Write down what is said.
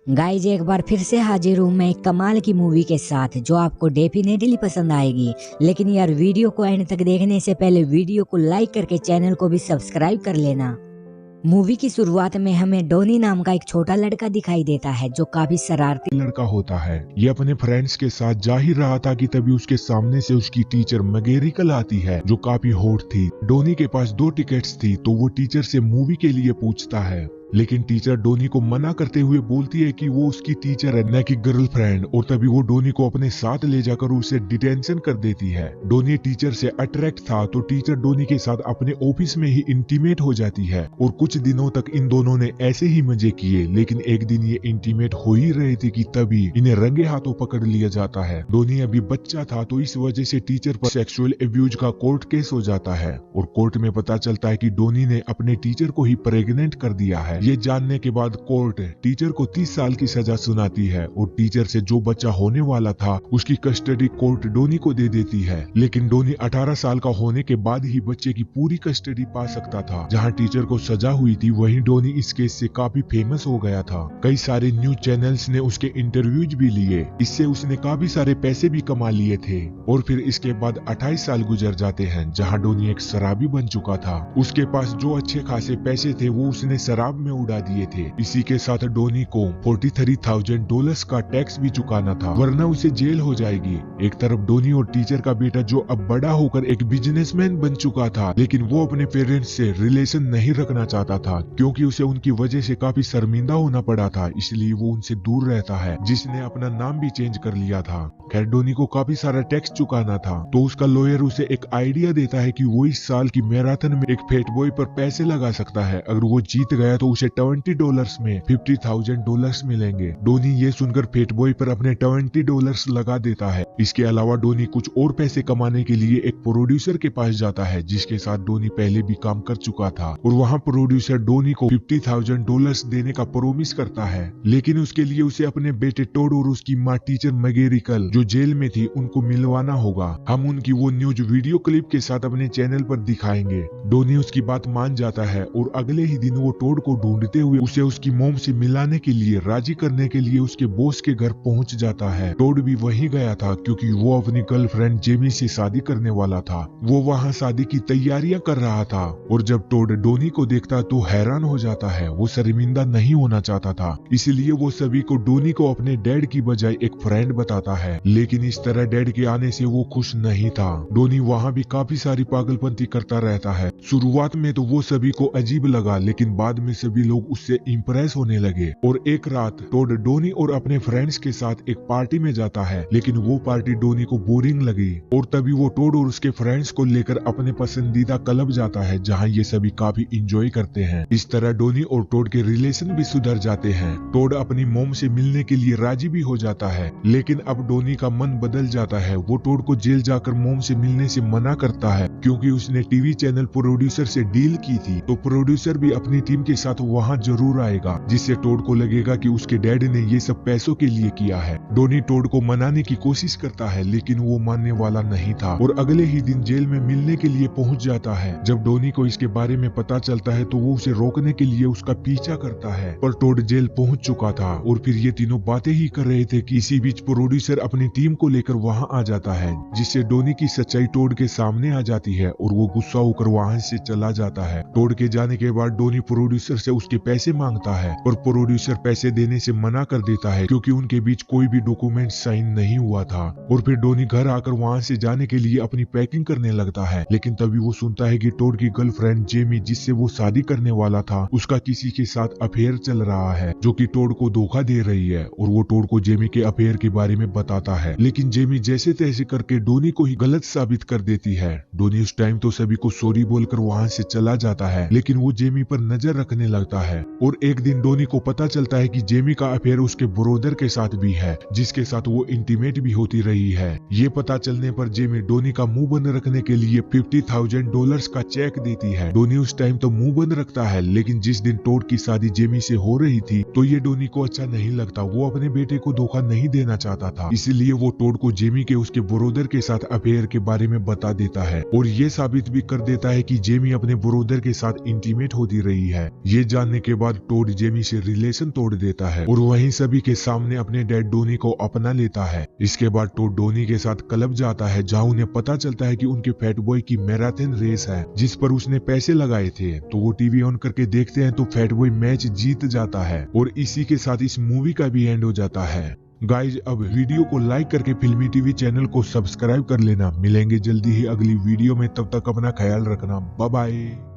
Guys एक बार फिर से हाजिर हूँ मैं एक कमाल की मूवी के साथ जो आपको डेफिनेटली पसंद आएगी। लेकिन यार वीडियो को एंड तक देखने से पहले वीडियो को लाइक करके चैनल को भी सब्सक्राइब कर लेना। मूवी की शुरुआत में हमें डोनी नाम का एक छोटा लड़का दिखाई देता है जो काफी शरारती लड़का होता है। ये अपने फ्रेंड्स के साथ जा ही रहा था कि तभी उसके सामने से उसकी टीचर मैगेरिकल आती है जो काफी हॉट थी। डोनी के पास 2 टिकट्स थी तो वो टीचर से मूवी के लिए पूछता है, लेकिन टीचर डोनी को मना करते हुए बोलती है कि वो उसकी टीचर है न कि गर्लफ्रेंड। और तभी वो डोनी को अपने साथ ले जाकर उसे डिटेंशन कर देती है। डोनी टीचर से अट्रैक्ट था तो टीचर डोनी के साथ अपने ऑफिस में ही इंटीमेट हो जाती है और कुछ दिनों तक इन दोनों ने ऐसे ही मजे किए। लेकिन एक दिन ये इंटीमेट हो ही रहे थे कि तभी इन्हें रंगे हाथों पकड़ लिया जाता है। डोनी अभी बच्चा था तो इस वजह से टीचर पर सेक्सुअल एब्यूज का कोर्ट केस हो जाता है और कोर्ट में पता चलता है कि डोनी ने अपने टीचर को ही प्रेग्नेंट कर दिया है। ये जानने के बाद कोर्ट टीचर को 30 साल की सजा सुनाती है और टीचर से जो बच्चा होने वाला था उसकी कस्टडी कोर्ट डोनी को दे देती है। लेकिन डोनी 18 साल का होने के बाद ही बच्चे की पूरी कस्टडी पा सकता था। जहां टीचर को सजा हुई थी वहीं डोनी इस केस से काफी फेमस हो गया था। कई सारे न्यूज चैनल्स ने उसके इंटरव्यूज भी लिए। इससे उसने काफी सारे पैसे भी कमा लिए थे। और फिर इसके बाद 28 साल गुजर जाते हैं जहाँ डोनी एक शराबी बन चुका था। उसके पास जो अच्छे खासे पैसे थे वो उसने शराब में उड़ा दिए थे। इसी के साथ डोनी को $43,000 का टैक्स भी चुकाना था वरना उसे जेल हो जाएगी। एक तरफ डोनी और टीचर का बेटा जो अब बड़ा होकर एक बिजनेसमैन बन चुका था, लेकिन वो अपने पेरेंट्स से रिलेशन नहीं रखना चाहता था क्योंकि उसे उनकी वजह से काफी शर्मिंदा होना पड़ा था, इसलिए वो उनसे दूर रहता है, जिसने अपना नाम भी चेंज कर लिया था। खैर डोनी को काफी सारा टैक्स चुकाना था तो उसका लॉयर उसे एक आइडिया देता है कि वो इस साल की मैराथन में एक फेट बॉय पर पैसे लगा सकता है। अगर वो जीत गया तो उसे $20 में $50,000 मिलेंगे। डोनी ये सुनकर फेट बॉय पर अपने $20 लगा देता है। इसके अलावा डोनी कुछ और पैसे कमाने के लिए एक प्रोड्यूसर के पास जाता है जिसके साथ डोनी पहले भी काम कर चुका था और वहाँ प्रोड्यूसर डोनी को $50,000 देने का प्रोमिस करता है। लेकिन उसके लिए उसे अपने बेटे टोड और उसकी माँ टीचर मैगेरिकल जो जेल में थी उनको मिलवाना होगा। हम उनकी वो न्यूज वीडियो क्लिप के साथ अपने चैनल पर दिखाएंगे। डोनी उसकी बात मान जाता है और अगले ही दिन वो टोड को ढूंढते हुए उसे उसकी मोम से मिलाने के लिए राजी करने के लिए उसके बॉस के घर पहुंच जाता है। टोड भी वहीं गया था क्योंकि वो अपनी गर्लफ्रेंड जेमी से शादी करने वाला था। वो वहां शादी की तैयारियां कर रहा था और जब टोड डोनी को देखता तो हैरान हो जाता है। वो शर्मिंदा नहीं होना चाहता था, इसलिए वो सभी को डोनी को अपने डैड की बजाय एक फ्रेंड बताता है। लेकिन इस तरह डैड के आने से वो खुश नहीं था। डोनी वहाँ भी काफी सारी पागलपंती करता रहता है। शुरुआत में तो वो सभी को अजीब लगा, लेकिन बाद में सभी लोग उससे इम्प्रेस होने लगे। और एक रात टोड डोनी और अपने फ्रेंड्स के साथ एक पार्टी में जाता है, लेकिन वो पार्टी डोनी को बोरिंग लगी और तभी वो टोड और उसके फ्रेंड्स को लेकर अपने पसंदीदा क्लब जाता है जहाँ ये सभी काफी इंजॉय करते हैं। इस तरह डोनी और टोड के रिलेशन भी सुधर जाते हैं। टोड अपनी मोम से मिलने के लिए राजी भी हो जाता है, लेकिन अब डोनी का मन बदल जाता है। वो टोड को जेल जाकर मोम से मिलने से मना करता है क्योंकि उसने टीवी चैनल प्रोड्यूसर से डील की थी, तो प्रोड्यूसर भी अपनी टीम के साथ वहाँ जरूर आएगा, जिससे टोड को लगेगा कि उसके डैड ने ये सब पैसों के लिए किया है। डोनी टोड को मनाने की कोशिश करता है लेकिन वो मानने वाला नहीं था और अगले ही दिन जेल में मिलने के लिए पहुंच जाता है। जब डोनी को इसके बारे में पता चलता है तो वो उसे रोकने के लिए उसका पीछा करता है, पर टोड जेल पहुंच चुका था और फिर ये तीनों बातें ही कर रहे थे कि इसी बीच प्रोड्यूसर अपनी टीम को लेकर वहाँ आ जाता है, जिससे डोनी की सच्चाई टोड के सामने आ जाती है और वो गुस्सा होकर वहाँ से चला जाता है। टोड के जाने के बाद डोनी प्रोड्यूसर से उसके पैसे मांगता है और प्रोड्यूसर पैसे देने से मना कर देता है क्योंकि उनके बीच कोई भी डॉक्यूमेंट साइन नहीं हुआ था। और फिर डोनी घर आकर वहाँ से जाने के लिए अपनी पैकिंग करने लगता है, लेकिन तभी वो सुनता है कि टोड की गर्लफ्रेंड जेमी जिससे वो शादी करने वाला था उसका किसी के साथ अफेयर चल रहा है जो कि टोड को धोखा दे रही है। और वो टोड को जेमी के अफेयर के बारे में बताता है, लेकिन जेमी जैसे तैसे करके डोनी को ही गलत साबित कर देती है। डोनी उस टाइम तो सभी को सॉरी बोलकर वहाँ से चला जाता है, लेकिन वो जेमी पर नजर रखने लगता है। और एक दिन डोनी को पता चलता है कि जेमी का अफेयर उसके ब्रदर के साथ भी है, जिसके साथ वो इंटीमेट भी होती रही है। ये पता चलने पर जेमी डोनी का मुंह बंद रखने के लिए $50,000 का चेक देती है। डोनी उस टाइम तो मुंह बंद रखता है, लेकिन जिस दिन टोड की शादी जेमी से हो रही थी तो ये डोनी को अच्छा नहीं लगता। वो अपने बेटे को धोखा नहीं देना चाहता था, इसलिए वो टोड को जेमी के उसके ब्रदर के साथ अफेयर के बारे में बता देता है और ये साबित भी कर देता है कि जेमी अपने ब्रदर के साथ इंटीमेट होती रही है। ये जानने के बाद टोड जेमी से रिलेशन तोड़ देता है और वहीं सभी के सामने अपने डैड डोनी को अपना लेता है। इसके बाद टोड डोनी के साथ क्लब जाता है जहां उन्हें पता चलता है कि उनके फैट बॉय की मैराथन रेस है जिस पर उसने पैसे लगाए थे। तो वो टीवी ऑन करके देखते हैं तो फैट बॉय मैच जीत जाता है और इसी के साथ इस मूवी का भी एंड हो जाता है। गाइज अब वीडियो को लाइक करके फिल्मी टीवी चैनल को सब्सक्राइब कर लेना। मिलेंगे जल्दी ही अगली वीडियो में, तब तक अपना ख्याल रखना। Bye bye.